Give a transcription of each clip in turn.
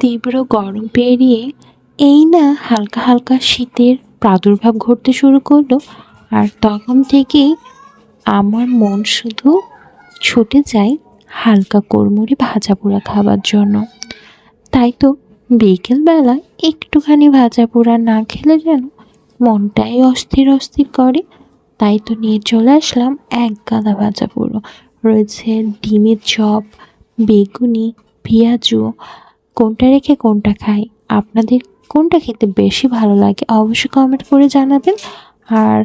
তীব্র গরম পেরিয়ে এই না হালকা হালকা শীতের প্রাদুর্ভাব ঘটতে শুরু করলো। আর তখন থেকেই আমার মন শুধু ছুটে যায় হালকা কুড়মুড়ে ভাজা পোড়া খাবার জন্য। তাই তো বিকেলবেলা একটুখানি ভাজা পোড়া না খেলে যেন মনটাই অস্থির অস্থির করে। তাই তো নিয়ে চলে আসলাম এক গাদা ভাজা পোড়ো। রয়েছে ডিমের চপ, বেগুনি, পেঁয়াজু। কোনটা রেখে কোনটা খাই, আপনাদের কোনটা খেতে বেশি ভালো লাগে অবশ্যই কমেন্ট করে জানাবেন। আর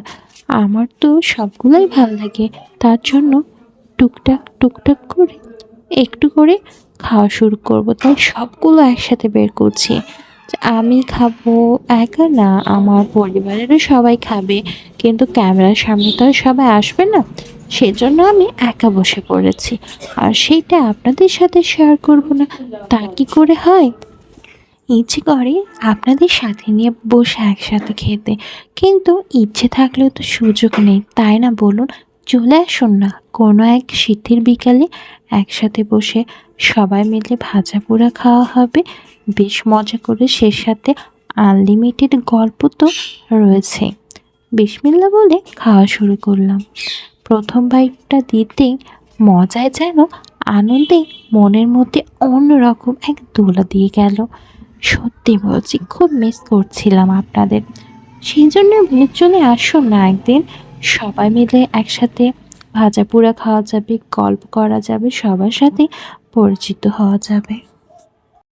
আমার তো সবগুলোই ভালো লাগে, তার জন্য টুকটাক টুকটাক করে একটু করে খাওয়া শুরু করব। তাই সবগুলো একসাথে বের করছি। যে আমি খাবো একা না, আমার পরিবারেরও সবাই খাবে, কিন্তু ক্যামেরার সামনে তো আর সবাই আসবে না, সেজন্য আমি একা বসে পড়েছি। আর সেইটা আপনাদের সাথে শেয়ার করব না, তা কি করে হয়? ইচ্ছে করে আপনাদের সাথে নিয়ে বসে একসাথে খেতে, কিন্তু ইচ্ছে থাকলেও তো সুযোগ নেই, তাই না বলুন? চলে আসুন না কোনো এক শীতের বিকালে, একসাথে বসে সবাই মিলে ভাজা পোড়া খাওয়া হবে বেশ মজা করে, সে সাথে আনলিমিটেড গল্প তো রয়েছে। বিসমিল্লা বলে খাওয়া শুরু করলাম। প্রথম বাইকটা দিতেই মজায় যেন আনন্দে মনের মধ্যে অন্যরকম এক দোলা দিয়ে গেল। সত্যি বলছি, খুব মিস করছিলাম আপনাদের। সেই জন্য বলে চলে আসুন না একদিন, সবাই মিলে একসাথে ভাজা পোড়া খাওয়া যাবে, গল্প করা যাবে, সবার সাথে পরিচিত হওয়া যাবে।